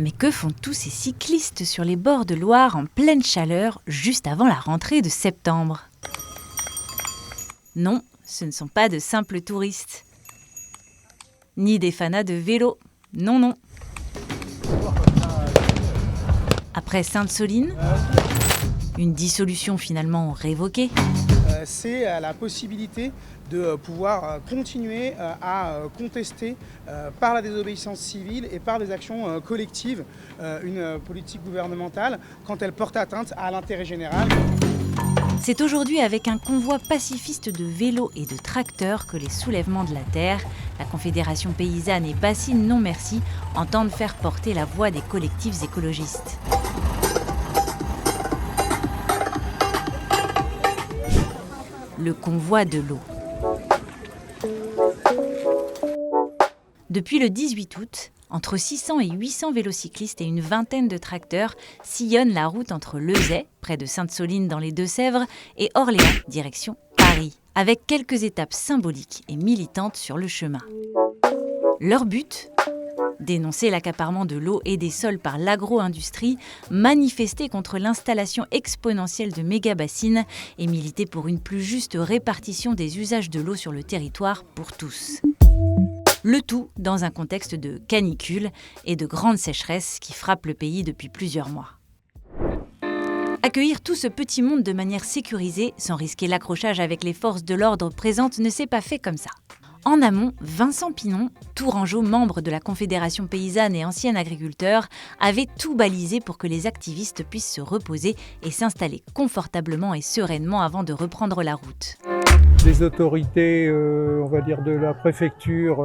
Mais que font tous ces cyclistes sur les bords de Loire en pleine chaleur, juste avant la rentrée de septembre? Non, ce ne sont pas de simples touristes. Ni des fanas de vélo. Non, non. Après Sainte-Soline, une dissolution finalement révoquée. C'est la possibilité de pouvoir continuer à contester par la désobéissance civile et par des actions collectives une politique gouvernementale quand elle porte atteinte à l'intérêt général. C'est aujourd'hui avec un convoi pacifiste de vélos et de tracteurs que les soulèvements de la terre, la Confédération paysanne et Bassine Non Merci entendent faire porter la voix des collectifs écologistes. Le convoi de l'eau. Depuis le 18 août, entre 600 et 800 vélocyclistes et une vingtaine de tracteurs sillonnent la route entre Leuzet, près de Sainte-Soline dans les Deux-Sèvres, et Orléans, direction Paris, avec quelques étapes symboliques et militantes sur le chemin. Leur but ? Dénoncer l'accaparement de l'eau et des sols par l'agro-industrie, manifester contre l'installation exponentielle de méga-bassines et militer pour une plus juste répartition des usages de l'eau sur le territoire pour tous. Le tout dans un contexte de canicule et de grande sécheresse qui frappe le pays depuis plusieurs mois. Accueillir tout ce petit monde de manière sécurisée, sans risquer l'accrochage avec les forces de l'ordre présentes, ne s'est pas fait comme ça. En amont, Vincent Pinon, tourangeau, membre de la Confédération paysanne et ancien agriculteur, avait tout balisé pour que les activistes puissent se reposer et s'installer confortablement et sereinement avant de reprendre la route. Les autorités, on va dire de la préfecture,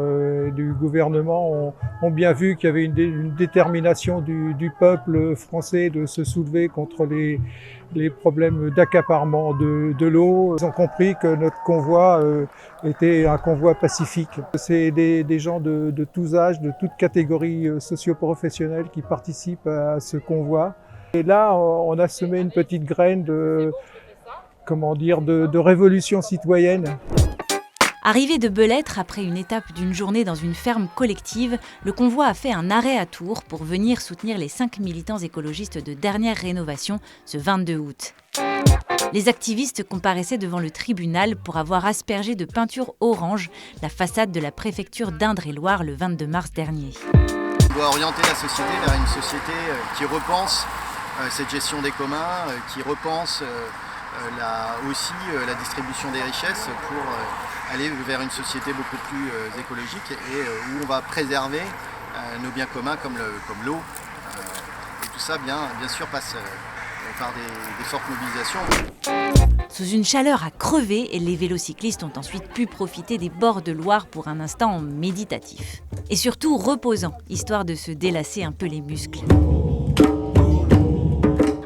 du gouvernement ont bien vu qu'il y avait une détermination du peuple français de se soulever contre les problèmes d'accaparement de l'eau. Ils ont compris que notre convoi était un convoi pacifique. C'est des gens de tous âges, de toutes catégories socio-professionnelles qui participent à ce convoi. Et là, on a semé une petite graine de révolution citoyenne. Arrivé de Belêtre après une étape d'une journée dans une ferme collective, le convoi a fait un arrêt à Tours pour venir soutenir les 5 militants écologistes de dernière rénovation ce 22 août. Les activistes comparaissaient devant le tribunal pour avoir aspergé de peinture orange la façade de la préfecture d'Indre-et-Loire le 22 mars dernier. On doit orienter la société vers une société qui repense cette gestion des communs, qui repense la distribution des richesses pour aller vers une société beaucoup plus écologique et où on va préserver nos biens communs comme l'eau. Et tout ça, bien sûr, passe par des fortes mobilisations. Sous une chaleur à crever, les vélocyclistes ont ensuite pu profiter des bords de Loire pour un instant méditatif. Et surtout reposant, histoire de se délasser un peu les muscles.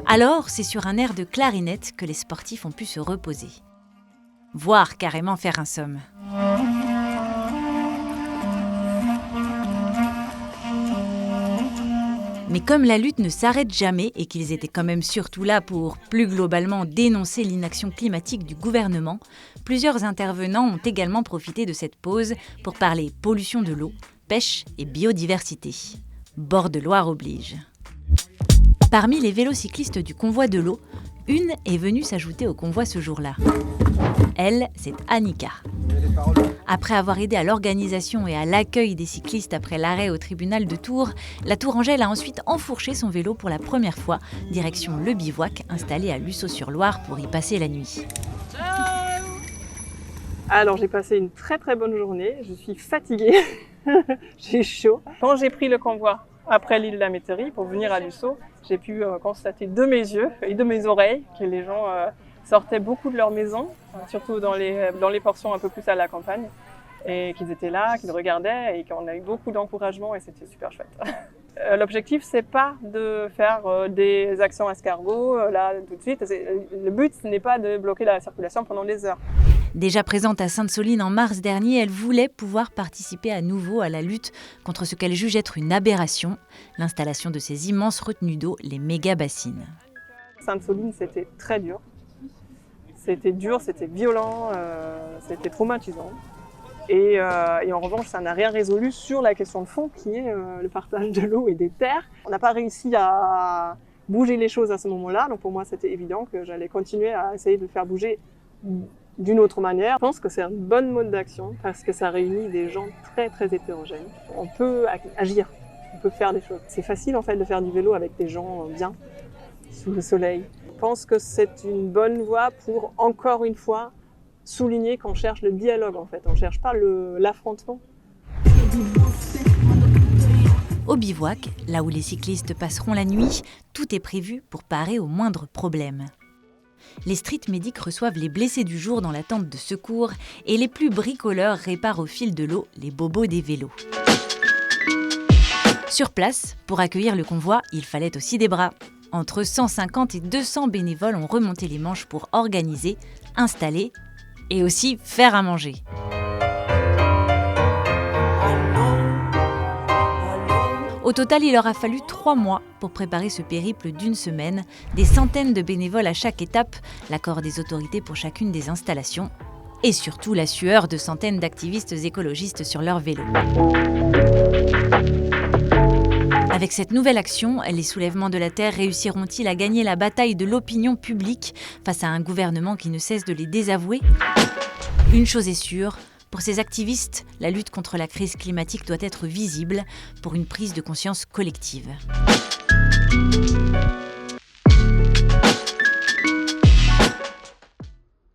Alors, c'est sur un air de clarinette que les sportifs ont pu se reposer. Voire carrément faire un somme. Mais comme la lutte ne s'arrête jamais et qu'ils étaient quand même surtout là pour, plus globalement, dénoncer l'inaction climatique du gouvernement, plusieurs intervenants ont également profité de cette pause pour parler pollution de l'eau, pêche et biodiversité. Bord de Loire oblige. Parmi les vélocyclistes du convoi de l'eau, une est venue s'ajouter au convoi ce jour-là. Elle, c'est Annika. Après avoir aidé à l'organisation et à l'accueil des cyclistes après l'arrêt au tribunal de Tours, la Tourangelle a ensuite enfourché son vélo pour la première fois, direction le bivouac installé à Lussau-sur-Loire pour y passer la nuit. Ciao! Alors j'ai passé une très très bonne journée, je suis fatiguée, j'ai chaud. Quand j'ai pris le convoi après l'île de la Métairie pour venir à Lussau, j'ai pu constater de mes yeux et de mes oreilles que les gens sortaient beaucoup de leur maison, surtout dans les portions un peu plus à la campagne, et qu'ils étaient là, qu'ils regardaient et qu'on a eu beaucoup d'encouragement et c'était super chouette. L'objectif, c'est pas de faire des actions escargots là tout de suite. Le but, ce n'est pas de bloquer la circulation pendant des heures. Déjà présente à Sainte-Soline en mars dernier, elle voulait pouvoir participer à nouveau à la lutte contre ce qu'elle juge être une aberration, l'installation de ces immenses retenues d'eau, les méga-bassines. Sainte-Soline, c'était très dur. C'était dur, c'était violent, c'était traumatisant. Et en revanche, ça n'a rien résolu sur la question de fond qui est le partage de l'eau et des terres. On n'a pas réussi à bouger les choses à ce moment-là, donc pour moi c'était évident que j'allais continuer à essayer de le faire bouger d'une autre manière. Je pense que c'est un bon mode d'action parce que ça réunit des gens très très hétérogènes. On peut agir, on peut faire des choses. C'est facile en fait de faire du vélo avec des gens bien, sous le soleil. Je pense que c'est une bonne voie pour, encore une fois, souligner qu'on cherche le dialogue en fait, on ne cherche pas l'affrontement. Au bivouac, là où les cyclistes passeront la nuit, tout est prévu pour parer au moindre problème. Les street medics reçoivent les blessés du jour dans la tente de secours et les plus bricoleurs réparent au fil de l'eau les bobos des vélos. Sur place, pour accueillir le convoi, il fallait aussi des bras. Entre 150 et 200 bénévoles ont remonté les manches pour organiser, installer et aussi faire à manger. Au total, il leur a fallu 3 mois pour préparer ce périple d'une semaine, des centaines de bénévoles à chaque étape, l'accord des autorités pour chacune des installations, et surtout la sueur de centaines d'activistes écologistes sur leurs vélos. Avec cette nouvelle action, les soulèvements de la Terre réussiront-ils à gagner la bataille de l'opinion publique face à un gouvernement qui ne cesse de les désavouer ? Une chose est sûre, pour ces activistes, la lutte contre la crise climatique doit être visible pour une prise de conscience collective.